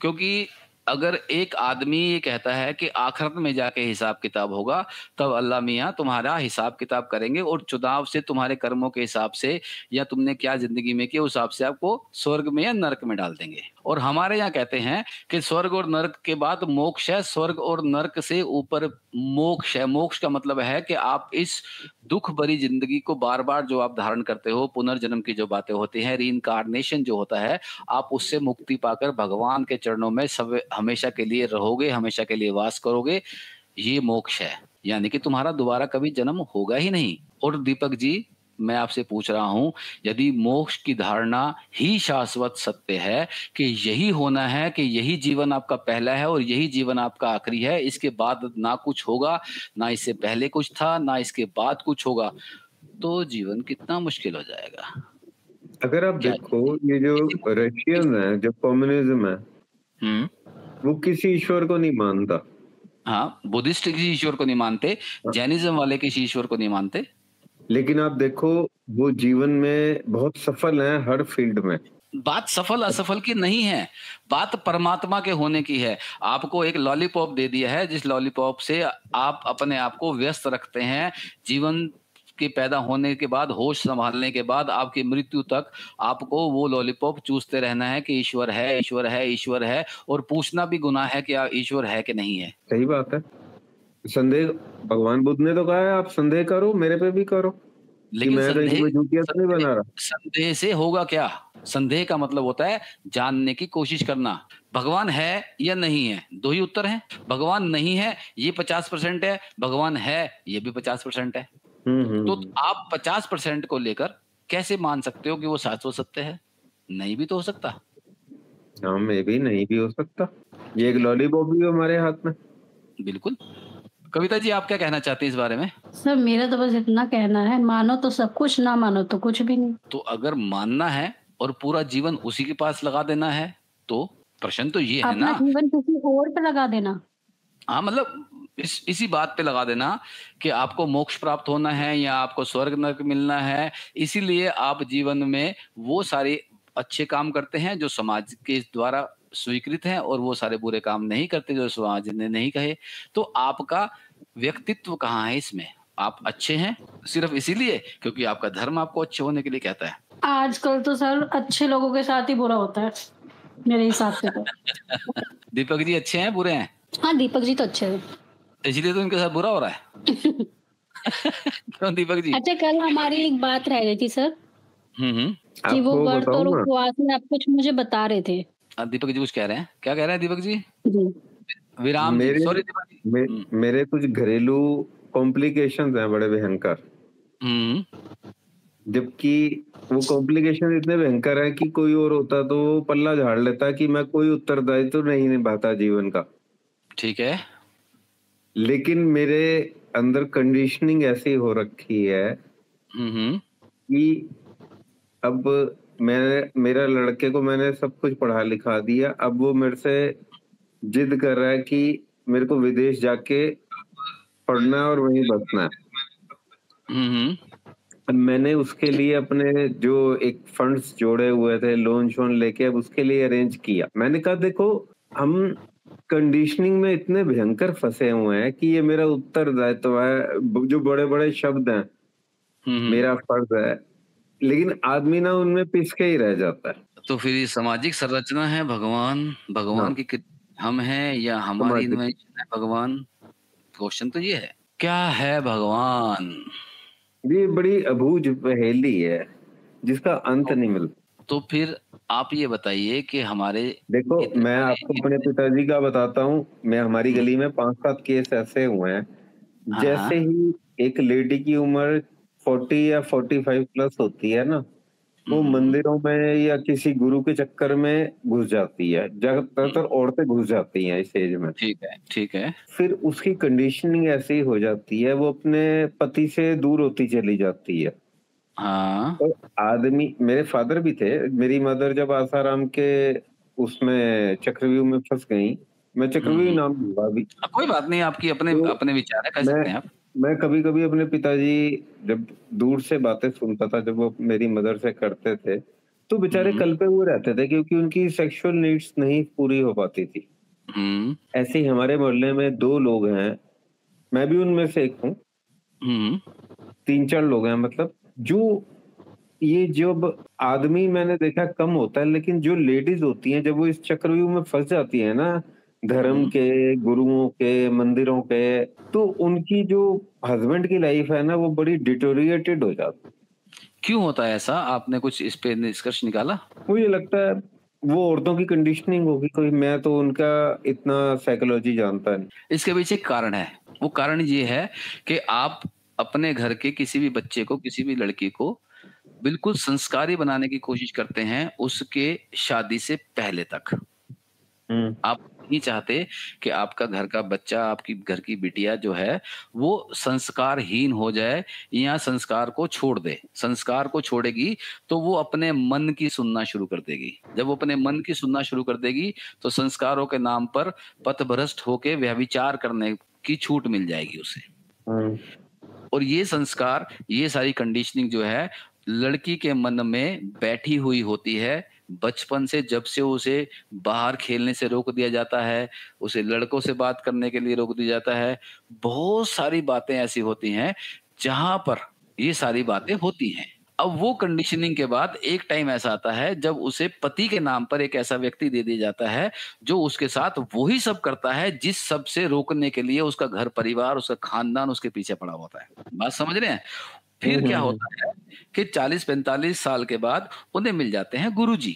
क्योंकि अगर एक आदमी ये कहता है कि आखिरत में जाके हिसाब किताब होगा, तब अल्लाह मियाँ तुम्हारा हिसाब किताब करेंगे और चुनाव से तुम्हारे कर्मों के हिसाब से या तुमने क्या जिंदगी में किया उस हिसाब से आपको स्वर्ग में या नरक में डाल देंगे। और हमारे यहाँ कहते हैं कि स्वर्ग और नरक के बाद मोक्ष है, स्वर्ग और नरक से ऊपर मोक्ष है। मोक्ष का मतलब है कि आप इस दुख भरी जिंदगी को बार बार जो आप धारण करते हो, पुनर्जन्म की जो बातें होती हैं, रीइंकार्नेशन जो होता है, आप उससे मुक्ति पाकर भगवान के चरणों में सब हमेशा के लिए रहोगे, हमेशा के लिए वास करोगे। ये मोक्ष है, यानी कि तुम्हारा दोबारा कभी जन्म होगा ही नहीं। और दीपक जी, मैं आपसे पूछ रहा हूं, यदि मोक्ष की धारणा ही शाश्वत सत्य है कि यही होना है, कि यही जीवन आपका पहला है और यही जीवन आपका आखिरी है, इसके बाद ना कुछ होगा, ना इससे पहले कुछ था, ना इसके बाद कुछ होगा, तो जीवन कितना मुश्किल हो जाएगा। अगर आप देखो, ये जो रशियन है, जो कम्युनिज्म है, वो किसी ईश्वर को नहीं मानता। हाँ, बुद्धिस्ट किसी ईश्वर को नहीं मानते, जैनिज्म वाले किसी ईश्वर को नहीं मानते। लेकिन आप देखो, वो जीवन में बहुत सफल हैं हर फील्ड में। बात सफल असफल की नहीं है, बात परमात्मा के होने की है। आपको एक लॉलीपॉप दे दिया है, जिस लॉलीपॉप से आप अपने आप को व्यस्त रखते हैं, जीवन के पैदा होने के बाद, होश संभालने के बाद, आपकी मृत्यु तक आपको वो लॉलीपॉप चूसते रहना है कि ईश्वर है, ईश्वर है, ईश्वर है, और पूछना भी गुनाह है कि ईश्वर है कि नहीं है। सही बात है। संदेह, भगवान बुद्ध ने तो कहा है आप संदेह करो, मेरे पे भी करो, लेकिन मैं तो नहीं बना रहा। संदेह से होगा क्या? संदेह का मतलब होता है जानने की कोशिश करना। भगवान है या नहीं है, दो ही उत्तर हैं। भगवान नहीं है ये 50% है, भगवान है ये भी 50% है। तो आप 50% को लेकर कैसे मान सकते हो कि वो शाश्वत सत्य है? नहीं भी तो हो सकता। हाँ, मैं भी नहीं भी हो सकता। ये एक लॉलीपॉप भी हमारे हाथ में। बिल्कुल। कविता जी, आप क्या कहना चाहते हैं इस बारे में? सर मेरा तो बस इतना कहना है, मानो तो सब कुछ, ना मानो तो कुछ भी नहीं। तो अगर मानना है और पूरा जीवन उसी के पास लगा देना है, तो प्रश्न तो ये है ना, अपना जीवन किसी और पे लगा देना। हाँ, मतलब इसी बात पे लगा देना कि आपको मोक्ष प्राप्त होना है या आपको स्वर्ग नरक मिलना है, इसीलिए आप जीवन में वो सारे अच्छे काम करते हैं जो समाज के द्वारा स्वीकृत हैं और वो सारे बुरे काम नहीं करते जो समाज ने नहीं कहे। तो आपका व्यक्तित्व कहाँ है इसमें? आप अच्छे हैं सिर्फ इसीलिए क्योंकि आपका धर्म आपको अच्छे होने के लिए कहता है। आजकल तो सर अच्छे लोगों के साथ ही बुरा होता है मेरे हिसाब से तो। दीपक जी अच्छे हैं बुरे हैं? हाँ, दीपक जी तो अच्छे हैं, इसलिए तो इनके साथ बुरा हो रहा है। क्यों दीपक जी? अच्छा, कल हमारी एक बात रह गई थी सर, कि वो आपको व्रत और बताऊं ना, उपवास में आप कुछ मुझे बता रहे थे। दीपक जी कुछ कह रहे हैं, क्या कह रहे हैं दीपक जी? जी, विराम जी, सॉरी दीपक जी। मेरे कुछ घरेलू कॉम्प्लिकेशंस हैं बड़े भयंकर, जबकि वो कॉम्प्लिकेशन इतने भयंकर है कि कोई और होता तो वो पल्ला झाड़ लेता कि मैं कोई उत्तरदायित्व तो नहीं निभाता जीवन का। ठीक है। लेकिन मेरे अंदर कंडीशनिंग ऐसी हो रखी है कि अब मेरा लड़के को मैंने सब कुछ पढ़ा लिखा दिया, अब वो मेरे से जिद कर रहा है कि मेरे को विदेश जाके पढ़ना है और वहीं बसना है। मैंने उसके लिए अपने जो एक फंड्स जोड़े हुए थे, लोन शोन लेके अब उसके लिए अरेंज किया। मैंने कहा देखो, हम कंडीशनिंग में इतने भयंकर फंसे हुए हैं कि ये मेरा उत्तरदायित्व है, जो बड़े-बड़े शब्द हैं, मेरा फर्ज है, लेकिन आदमी ना उनमें पिस के ही रह जाता है। तो फिर ये सामाजिक संरचना है भगवान हाँ। की हम हैं या हमारी सामाजिक। इन्वेंशन है भगवान? क्वेश्चन तो ये है, क्या है भगवान? ये बड़ी अबूझ पहेली है, जिसका अंत नहीं मिलता। तो फिर आप ये बताइए कि हमारे देखो, मैं आपको अपने पिताजी का बताता हूँ, मैं हमारी गली में 5-7 केस ऐसे हुए हैं, जैसे ही एक लेडी की उम्र 40 या 45 प्लस होती है ना, वो मंदिरों में या किसी गुरु के चक्कर में घुस जाती है। ज़्यादातर औरतें घुस जाती हैं इस एज में। ठीक है। फिर उसकी कंडीशनिंग ऐसी हो जाती है, वो अपने पति से दूर होती चली जाती है। तो आदमी, मेरे फादर भी थे, मेरी मदर जब आसाराम के उसमें चक्रव्यूह में फँस गईं, मैं चक्रव्यूह नाम लूँगा अभी। कोई बात नहीं, आपकी तो अपने विचार है, कह सकते हैं आप। मैं कभी-कभी अपने पिताजी जब दूर से बातें सुनता था, जब वो मेरी मदर से करते थे, तो बेचारे कल्पे हुए रहते थे क्योंकि उनकी सेक्सुअल नीड्स नहीं पूरी हो पाती थी। ऐसे ही हमारे मोहल्ले में 2 लोग हैं, मैं भी उनमें से एक हूँ। 3-4 लोग हैं मतलब, जो ये जब आदमी मैंने देखा कम होता है, लेकिन जो लेडीज़ होती हैं, जब वो इस चक्रव्यूह में फँस जाती हैं ना, धर्म के, गुरुओं के, मंदिरों के, तो उनकी जो हस्बैंड की लाइफ है ना, वो बड़ी डिटोरिएटेड हो जाती। क्यों होता है ऐसा? आपने कुछ इस पे निष्कर्ष निकाला? मुझे लगता है वो औरतों की कंडीशनिंग होगी कोई, मैं तो उनका इतना साइकोलॉजी जानता नहीं। इसके पीछे एक कारण है। वो कारण ये है कि आप अपने घर के किसी भी बच्चे को, किसी भी लड़की को बिल्कुल संस्कारी बनाने की कोशिश करते हैं उसके शादी से पहले तक। आप नहीं चाहते कि आपका घर का बच्चा, आपकी घर की बिटिया जो है, वो संस्कारहीन हो जाए या संस्कार को छोड़ दे। संस्कार को छोड़ेगी तो वो अपने मन की सुनना शुरू कर देगी। जब वो अपने मन की सुनना शुरू कर देगी तो संस्कारों के नाम पर पथभ्रष्ट होके व्यभिचार करने की छूट मिल जाएगी उसे। और ये संस्कार, ये सारी कंडीशनिंग जो है, लड़की के मन में बैठी हुई होती है। बचपन से जब से उसे बाहर खेलने से रोक दिया जाता है, उसे लड़कों से बात करने के लिए रोक दिया जाता है। बहुत सारी बातें ऐसी होती हैं जहाँ पर ये सारी बातें होती हैं। अब वो कंडीशनिंग के बाद एक टाइम ऐसा आता है जब उसे पति के नाम पर एक ऐसा व्यक्ति दे दिया जाता है जो उसके साथ वही सब करता है जिस सब से रोकने के लिए उसका घर परिवार, उसका खानदान उसके पीछे पड़ा होता है। बात समझ रहे हैं? फिर क्या होता है कि 40-45 साल के बाद उन्हें मिल जाते हैं गुरुजी।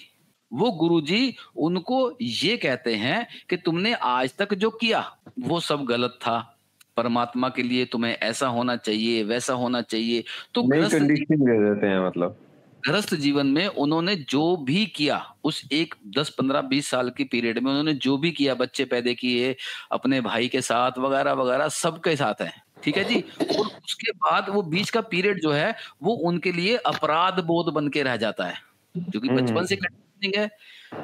वो गुरुजी उनको ये कहते हैं कि तुमने आज तक जो किया वो सब गलत था। परमात्मा के लिए तुम्हें ऐसा होना चाहिए, वैसा होना चाहिए। तो नई कंडीशनिंग दे देते हैं मतलब। गृहस्थ जीवन में उन्होंने जो भी किया, उस एक 10, 15, 20 साल की पीरियड में उन्होंने जो भी किया, बच्चे पैदा किए, अपने भाई के साथ वगैरह-वगैरह सबके साथ है। ठीक है जी? और उसके बाद वो बीच का पीरियड जो है, वो उनके लिए अपराध बोध बन के रह जाता है। क्योंकि बचपन से कंडीशनिंग है,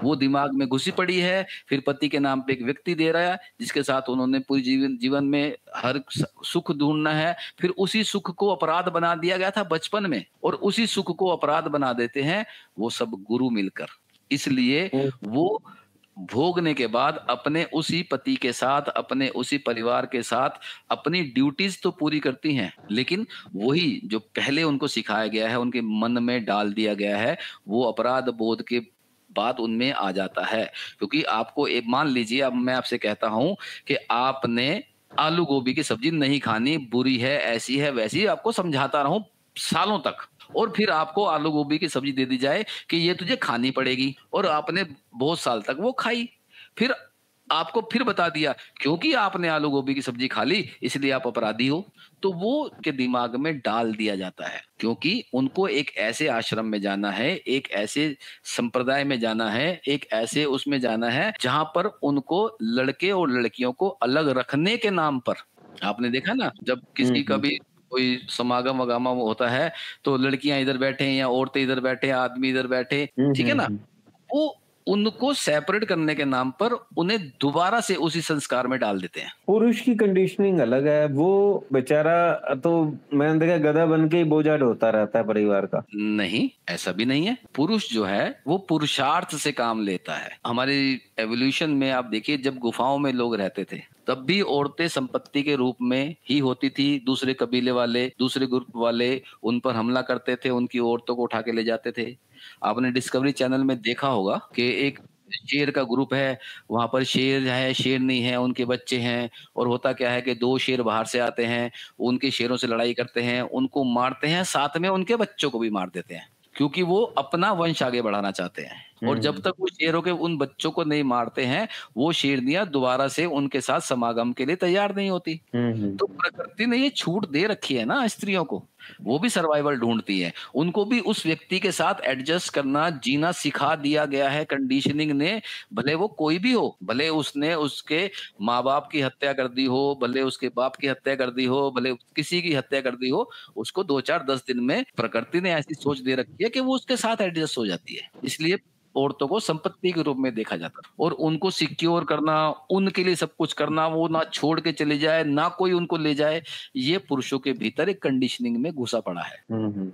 वो दिमाग में घुसी पड़ी है, फिर पति के नाम पे एक व्यक्ति दे रहा है, जिसके साथ उन्होंने पूरी जीवन में हर सुख ढूँढना है, फिर उसी सुख को अपराध बना दिया गया था बचपन में और उसी सुख को अपराध बना देते हैं, वो सब गुरु मिलकर। इसलिए वो भोगने के बाद अपने उसी पति के साथ, अपने उसी परिवार के साथ अपनी ड्यूटीज तो पूरी करती हैं, लेकिन वही जो पहले उनको सिखाया गया है, उनके मन में डाल दिया गया है, वो अपराध बोध के बाद उनमें आ जाता है। क्योंकि आपको एक मान लीजिए, अब मैं आपसे कहता हूं कि आपने आलू गोभी की सब्जी नहीं खानी, बुरी है, ऐसी है, वैसी, आपको समझाता रहूं सालों तक, और फिर आपको आलू गोभी की सब्जी दे दी जाए कि ये तुझे खानी पड़ेगी, और आपने बहुत साल तक वो खाई। फिर आपको फिर बता दिया क्योंकि आपने आलू गोभी की सब्जी खा ली इसलिए आप अपराधी हो, तो वो के दिमाग में डाल दिया जाता है, क्योंकि उनको एक ऐसे आश्रम में जाना है, एक ऐसे संप्रदाय में जाना है, एक ऐसे उसमें जाना है जहां पर उनको लड़के और लड़कियों को अलग रखने के नाम पर, आपने देखा ना जब किसी का भी कोई समागम वगामम होता है तो लड़कियां इधर बैठे या औरतें इधर बैठे, आदमी इधर बैठे, ठीक है ना, वो उनको सेपरेट करने के नाम पर उन्हें दोबारा से उसी संस्कार में डाल देते हैं। पुरुष की कंडीशनिंग अलग है, वो बेचारा तो मैंने देखा गधा बन के ही बोझा ढोता रहता है परिवार का। नहीं, ऐसा भी नहीं है। पुरुष जो है वो पुरुषार्थ से काम लेता है। हमारे एवोल्यूशन में आप देखिए जब गुफाओं में लोग रहते थे तब भी औरतें संपत्ति के रूप में ही होती थी। दूसरे कबीले वाले, दूसरे ग्रुप वाले उन पर हमला करते थे, उनकी औरतों को उठा के ले जाते थे। आपने डिस्कवरी चैनल में देखा होगा कि एक शेर का ग्रुप है, वहां पर शेर है, शेरनी है, उनके बच्चे हैं, और होता क्या है कि 2 शेर बाहर से आते हैं, उनके शेरों से लड़ाई करते हैं, उनको मारते हैं, साथ में उनके बच्चों को भी मार देते हैं, क्योंकि वो अपना वंश आगे बढ़ाना चाहते हैं। और जब तक वो शेरों के उन बच्चों को नहीं मारते हैं, वो शेरनियां दोबारा से उनके साथ समागम के लिए तैयार नहीं होती। तो प्रकृति ने ये छूट दे रखी है ना स्त्रियों को, वो भी सर्वाइवल ढूंढती है, उनको भी उस व्यक्ति के साथ एडजस्ट करना, जीना सिखा दिया गया है कंडीशनिंग ने। भले वो कोई भी हो, भले उसने उसके माँ बाप की हत्या कर दी हो, भले उसके बाप की हत्या कर दी हो, भले किसी की हत्या कर दी हो, उसको 2-4-10 दिन में प्रकृति ने ऐसी सोच दे रखी है कि वो उसके साथ एडजस्ट हो जाती है। इसलिए औरतों को संपत्ति के रूप में देखा जाता है, और उनको सिक्योर करना, उनके लिए सब कुछ करना, वो ना छोड़ के चले जाए, ना कोई उनको ले जाए, ये पुरुषों के भीतर एक कंडीशनिंग में घुसा पड़ा है।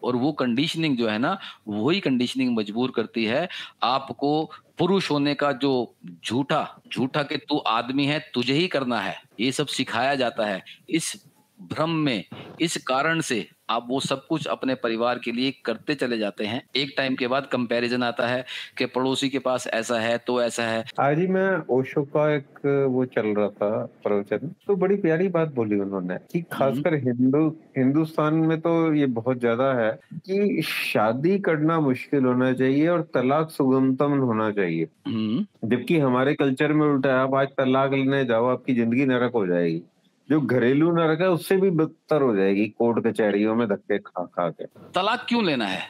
और वो कंडीशनिंग जो है ना, वही कंडीशनिंग मजबूर करती है आपको पुरुष होने का, जो झूठा झूठा कि तू आदमी है, तुझे ही करना है, ये सब सिखाया जाता है। इस भ्रम में, इस कारण से आप वो सब कुछ अपने परिवार के लिए करते चले जाते हैं। एक टाइम के बाद कंपैरिजन आता है कि पड़ोसी के पास ऐसा है तो ऐसा है। आज ही मैं ओशो का एक वो चल रहा था प्रवचन, तो बड़ी प्यारी बात बोली उन्होंने कि खासकर हिंदुस्तान में तो ये बहुत ज्यादा है कि शादी करना मुश्किल होना चाहिए और तलाक सुगमतम होना चाहिए, जबकि हमारे कल्चर में उल्टा है। आप आज तलाक लेने जाओ, आपकी जिंदगी नरक हो जाएगी। जो घरेलू नरक है उससे भी बदतर हो जाएगी कोर्ट कचहरियों में धक्के खा खा के। तलाक क्यों लेना है?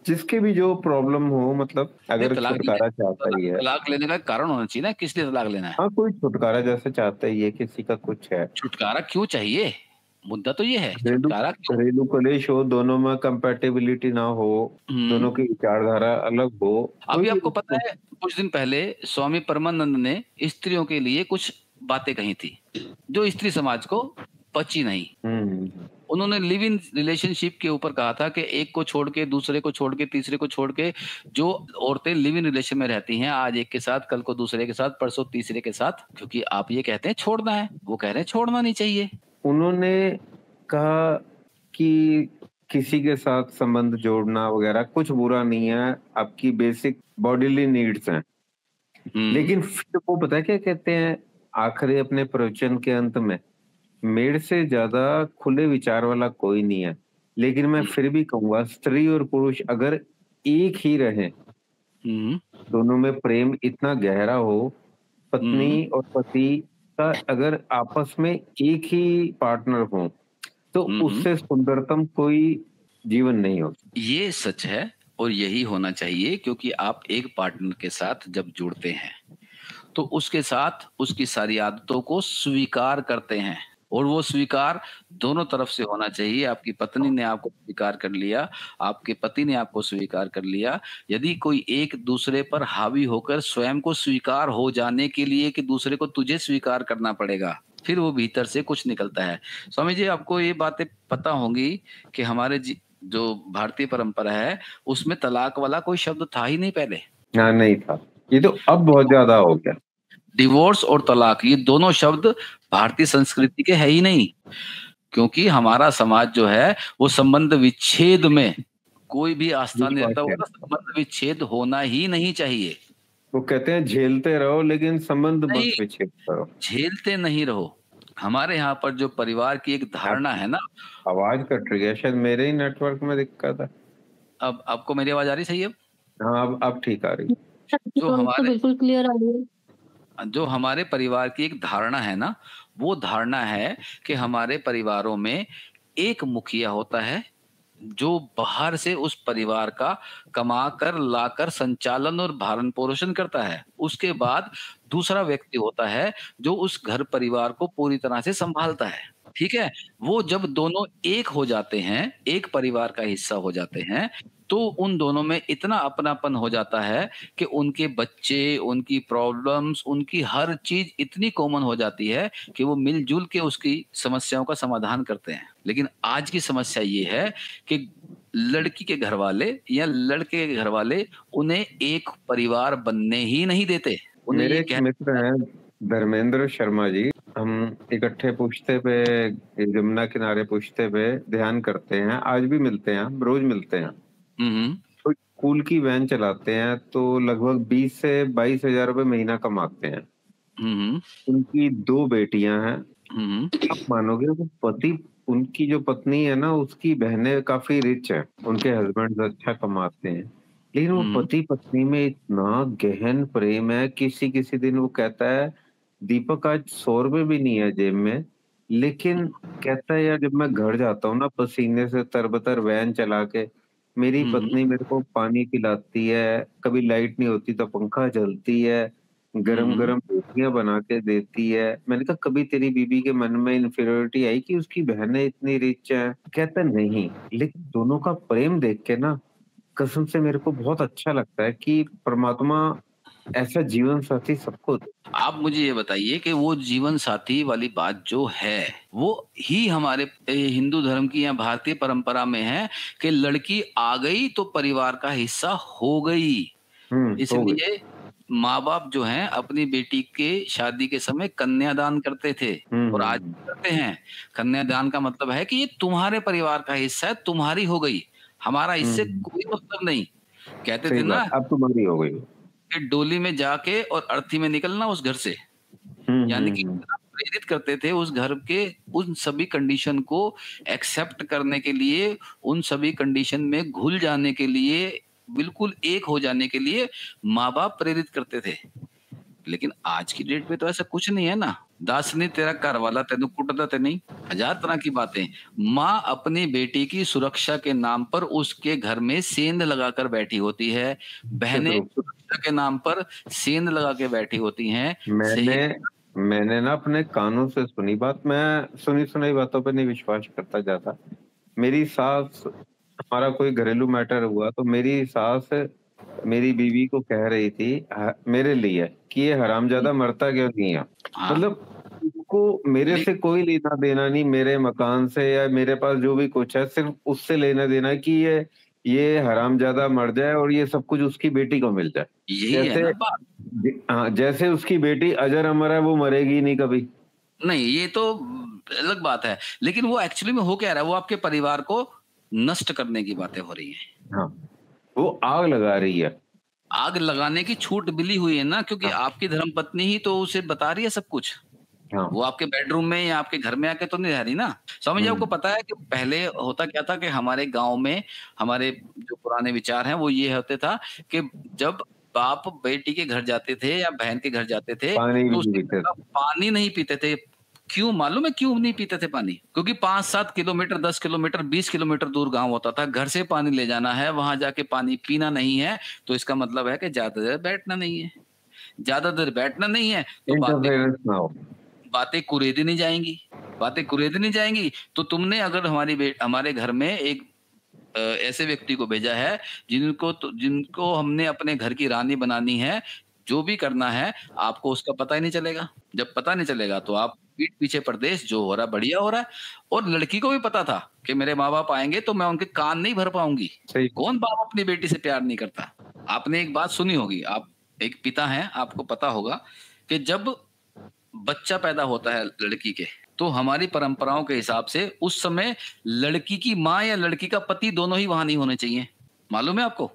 जिसके भी जो प्रॉब्लम हो, मतलब अगर छुटकारा चाहता ही है, तलाक लेने का कारण होना चाहिए ना, किस लिए तलाक लेना है? हाँ, कोई छुटकारा जैसे चाहता ही है, किसी का कुछ है। छुटकारा क्यों चाहिए? मुद्दा तो ये है, छुटकारा क्यों? घरेलू कलेश हो, दोनों में कंपैटिबिलिटी ना हो, दोनों की विचारधारा अलग हो। अभी आपको पता है कुछ दिन पहले स्वामी परमानंद ने स्त्रियों के लिए कुछ बातें कही थी जो स्त्री समाज को पची नहीं। उन्होंने लिव इन रिलेशनशिप के ऊपर कहा था कि एक को छोड़ के, दूसरे को छोड़ के, तीसरे को छोड़ के, जो औरतें लिव इन रिलेशन में रहती हैं, आज एक के साथ, कल को दूसरे के साथ, परसों तीसरे के साथ, क्योंकि आप ये कहते हैं छोड़ना है, वो कह रहे हैं छोड़ना नहीं चाहिए। उन्होंने कहा कि किसी के साथ संबंध जोड़ना वगैरह कुछ बुरा नहीं है, आपकी बेसिक बॉडीली नीड्स हैं। लेकिन फिर वो पता है क्या कहते हैं आखिरी अपने प्रवचन के अंत में, मेरे से ज्यादा खुले विचार वाला कोई नहीं है, लेकिन मैं फिर भी कहूंगा स्त्री और पुरुष अगर एक ही रहे, दोनों में प्रेम इतना गहरा हो, पत्नी और पति का अगर आपस में एक ही पार्टनर हो, तो उससे सुंदरतम कोई जीवन नहीं हो। ये सच है और यही होना चाहिए, क्योंकि आप एक पार्टनर के साथ जब जुड़ते हैं तो उसके साथ उसकी सारी आदतों को स्वीकार करते हैं, और वो स्वीकार दोनों तरफ से होना चाहिए। आपकी पत्नी ने आपको स्वीकार कर लिया, आपके पति ने आपको स्वीकार कर लिया। यदि कोई एक दूसरे पर हावी होकर स्वयं को स्वीकार हो जाने के लिए कि दूसरे को तुझे स्वीकार करना पड़ेगा, फिर वो भीतर से कुछ निकलता है। स्वामी जी, आपको ये बातें पता होंगी कि हमारे जो भारतीय परंपरा है उसमें तलाक वाला कोई शब्द था ही नहीं पहले। हाँ, नहीं था, ये तो अब बहुत ज्यादा हो गया। डिवोर्स और तलाक, ये दोनों शब्द भारतीय संस्कृति के है ही नहीं, क्योंकि हमारा समाज जो है वो संबंध विच्छेद में कोई भी आस्था नहीं रखता, वो संबंध विच्छेद होना ही नहीं चाहिए। वो कहते हैं झेलते रहो लेकिन संबंध मत विच्छेद करो। झेलते नहीं रहो। हमारे यहाँ पर जो परिवार की एक धारणा है ना। आवाज कट रही है, शायद मेरे ही नेटवर्क में दिक्कत है। अब आपको मेरी आवाज आ रही सही है? हाँ, अब ठीक आ रही। जो तो हमारे बिल्कुल क्लियर आ रही है। जो हमारे परिवार की एक धारणा है ना, वो धारणा है कि हमारे परिवारों में एक मुखिया होता है जो बाहर से उस परिवार का कमा कर लाकर संचालन और भरण पोषण करता है। उसके बाद दूसरा व्यक्ति होता है जो उस घर परिवार को पूरी तरह से संभालता है। ठीक है? वो जब दोनों एक हो जाते हैं, एक परिवार का हिस्सा हो जाते हैं, तो उन दोनों में इतना अपनापन हो जाता है कि उनके बच्चे, उनकी प्रॉब्लम्स, उनकी हर चीज इतनी कॉमन हो जाती है कि वो मिलजुल के उसकी समस्याओं का समाधान करते हैं। लेकिन आज की समस्या ये है कि लड़की के घर वाले या लड़के के घर वाले उन्हें एक परिवार बनने ही नहीं देते। उन्हें मेरे ये एक कह मित्र हैं धर्मेंद्र शर्मा जी। हम इकट्ठे पुश्ते पे यमुना किनारे पुश्ते पे ध्यान करते हैं, आज भी मिलते हैं, हम रोज मिलते हैं। तो स्कूल की वैन चलाते हैं, तो लगभग 20 से 22 हजार रुपए महीना कमाते हैं। उनकी 2 बेटियां हैं। आप मानोगे वो पति, उनकी जो पत्नी है ना, उसकी बहनें काफी रिच है, उनके हस्बैंड अच्छा कमाते हैं, लेकिन वो पति पत्नी में इतना गहन प्रेम है। किसी किसी दिन वो कहता है दीपक आज 100 रुपए भी नहीं है जेब में, लेकिन कहता है यार जब मैं घर जाता हूँ ना पसीने से तरबतर वैन चला के, मेरी पत्नी मेरे को पानी पिलाती है, कभी लाइट नहीं होती तो पंखा चलती है, गरम-गरम रोटियाँ बना के देती है। मैंने कहा कभी तेरी बीबी के मन में इन्फीरियरिटी आई कि उसकी बहनें इतनी रिच हैं? कहता नहीं, लेकिन दोनों का प्रेम देख के ना कसम से मेरे को बहुत अच्छा लगता है कि परमात्मा ऐसा जीवन साथी सबको दे। आप मुझे ये बताइए कि वो जीवन साथी वाली बात जो है, वो ही हमारे हिंदू धर्म की या भारतीय परंपरा में है कि लड़की आ गई तो परिवार का हिस्सा हो गई। हो गई। इसलिए माँ-बाप जो हैं अपनी बेटी के शादी के समय कन्यादान करते थे और आज भी करते हैं। कन्यादान का मतलब है कि ये तुम्हारे परिवार का हिस्सा है, तुम्हारी हो गई, हमारा इससे हुँ, कोई मतलब नहीं। कहते सही थे बात, ना अब तुम्हारी हो गई। कि डोली में जाके और अर्थी में निकलना उस घर से। यानी कि हुँ। इतना प्रेरित करते थे उस घर के उन सभी कंडीशन को एक्सेप्ट करने के लिए, उन सभी कंडीशन में घुल जाने के लिए, बिल्कुल एक हो जाने के लिए माँ-बाप प्रेरित करते थे। लेकिन आज की डेट में तो ऐसा कुछ नहीं है ना। दास नहीं तेरा घर वाला तेनू कुटदा ते नहीं, हजार तरह की बातें। माँ अपनी बेटी की सुरक्षा के नाम पर उसके घर में सेंध लगाकर बैठी होती है, निश्चित बहनें रूप से। सुरक्षा के नाम पर सेंध लगा के बैठी होती हैं, मैंने सहेली मैंने ना अपने कानों से सुनी बात, मैं सुनी-सुनाई बातों पे नहीं विश्वास करता ज़्यादा। मेरी सास, हमारा कोई घरेलू मैटर हुआ तो मेरी सास मेरी बीवी को कह रही थी मेरे लिए कि ये हरामजादा मरता क्यों नहीं है? हाँ, मतलब उसको मेरे ले से कोई लेना-देना नहीं, मेरे मकान से या मेरे पास जो भी कुछ है सिर्फ़ उससे लेना-देना है कि ये हरामजादा मर जाए और ये सब कुछ उसकी बेटी को मिल जाए। यही है जैसे ना बात। हाँ, जैसे उसकी बेटी अजर-अमर है, वो मरेगी नहीं कभी। नहीं, ये तो अलग बात है। लेकिन वो एक्चुअली में हो क्या रहा है, वो आपके परिवार को नष्ट करने की बातें हो रही हैं। हाँ, वो आग लगा रही है। आग लगाने की छूट मिली हुई है ना, क्योंकि हाँ, आपकी धर्मपत्नी ही तो उसे बता रही है सब कुछ। हाँ। वो आपके बेडरूम में या आपके घर में आके तो नहीं रह रही ना। स्वामी जी, आपको हुँ, पता है कि पहले होता क्या था कि हमारे गाँव में हमारे जो पुराने विचार हैं वो ये होते था कि जब बाप बेटी के घर जाते थे या बहन के घर जाते थे पानी भी तो नहीं उसके घर पीते का थे। पानी नहीं पीते थे। क्यों मालूम है क्यों नहीं पीते थे पानी? क्योंकि 5-7 किलोमीटर, 10 किलोमीटर, 20 किलोमीटर दूर गाँव होता था। घर से पानी ले जाना है, वहाँ जाके पानी पीना नहीं है, तो इसका मतलब है कि ज़्यादा देर बैठना नहीं है। ज़्यादा देर बैठना नहीं है तो इंटरफेरेंस ना हो। बातें कुरेदी नहीं जाएँगी, बातें कुरेदी नहीं जाएँगी। तो तुमने अगर हमारे घर में एक ऐसे व्यक्ति को भेजा है जिनको हमने अपने घर की रानी बनानी है, जो भी करना है आपको उसका पता ही नहीं चलेगा। जब पता नहीं चलेगा तो आप पीठ पीछे परदेस, जो हो रहा है बढ़िया हो रहा है। और लड़की को भी पता था कि मेरे माँ-बाप आएँगे तो मैं उनके कान नहीं भर पाऊँगी। सही। कौन बाप अपनी बेटी से प्यार नहीं करता? आपने एक बात सुनी होगी, आप एक पिता हैं, आपको पता होगा कि जब बच्चा पैदा होता है लड़की के, तो हमारी परंपराओं के हिसाब से उस समय लड़की की माँ या लड़की का पति दोनों ही वहाँ नहीं होने चाहिए। मालूम है आपको?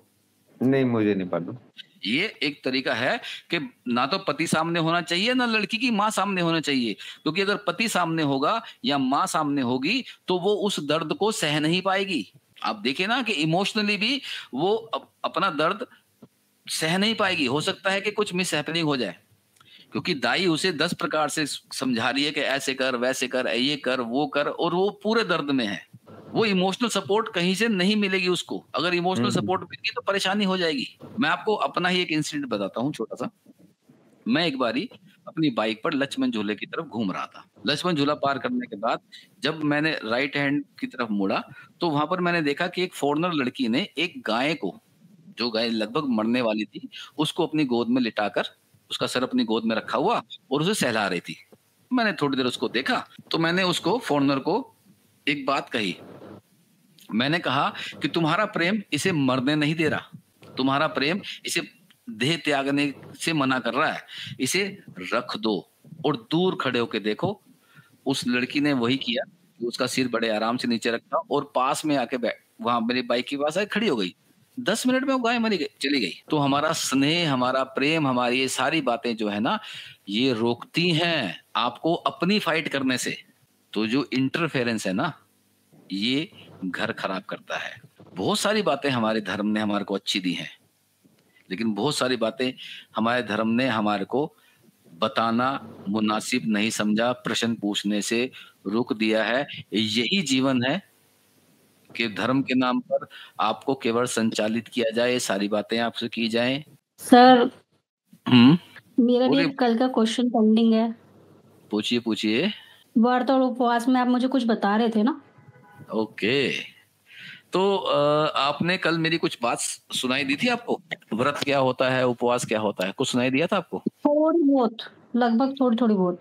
नहीं, मुझे नहीं मालूम। ये एक तरीका है कि ना तो पति सामने होना चाहिए, ना लड़की की माँ सामने होना चाहिए। क्योंकि अगर पति सामने होगा या माँ सामने होगी, तो वो उस दर्द को सह नहीं पाएगी। आप देखिए ना कि इमोशनली भी वो अपना दर्द सह नहीं पाएगी, हो सकता है कि कुछ मिस हैपनिंग हो जाए, क्योंकि दाई उसे 10 प्रकार से समझा रही है कि ऐसे कर, वैसे कर, ये कर, वो कर, और वो पूरे दर्द में है। वो इमोशनल सपोर्ट कहीं से नहीं मिलेगी उसको। अगर इमोशनल सपोर्ट मिलेगी तो परेशानी हो जाएगी। मैं आपको अपना ही एक इंसिडेंट बताता हूँ छोटा सा। मैं एक बारी अपनी बाइक पर लक्ष्मण झूले की तरफ घूम रहा था। लक्ष्मण झूला पार करने के बाद जब मैंने राइट हैंड की तरफ मुड़ा, तो वहां पर मैंने देखा कि एक फॉरेनर लड़की ने एक गाय को, जो गाय लगभग मरने वाली थी, उसको अपनी गोद में लिटाकर, उसका सर अपनी गोद में रखा हुआ और उसे सहला रही थी। मैंने थोड़ी देर उसको देखा, तो मैंने उसको, फॉरेनर को, एक बात कही। मैंने कहा कि तुम्हारा प्रेम इसे मरने नहीं दे रहा, तुम्हारा प्रेम इसे देह त्यागने से मना कर रहा है, इसे रख दो और दूर खड़े होके देखो। उस लड़की ने वही किया कि उसका सिर बड़े आराम से नीचे रखा और पास में आके बैठ, वहां मेरी बाइक के पास आई, खड़ी हो गई। 10 मिनट में वो गाय मरी गई, चली गई। तो हमारा स्नेह, हमारा प्रेम, हमारी ये सारी बातें जो है ना, ये रोकती हैं आपको अपनी फाइट करने से। तो जो इंटरफेरेंस है ना, ये घर खराब करता है। बहुत सारी बातें हमारे धर्म ने हमारे को अच्छी दी हैं, लेकिन बहुत सारी बातें हमारे धर्म ने हमारे को बताना मुनासिब नहीं समझा, प्रश्न पूछने से रोक दिया है। यही जीवन है कि धर्म के नाम पर आपको केवल संचालित किया जाए, ये सारी बातें आपसे की जाएं। सर, हम्म, मेरा भी बोलिए, एक कल का क्वेश्चन पेंडिंग है। पूछिए पूछिए। व्रत और उपवास में आप मुझे कुछ बता रहे थे ना? ओके, तो आपने कल मेरी कुछ बात सुनाई दी थी आपको? व्रत क्या होता है, उपवास क्या होता है, कुछ सुनाई दिया था आपको? थोड़ी बहुत, लगभग थोड़ी-थोड़ी बहुत।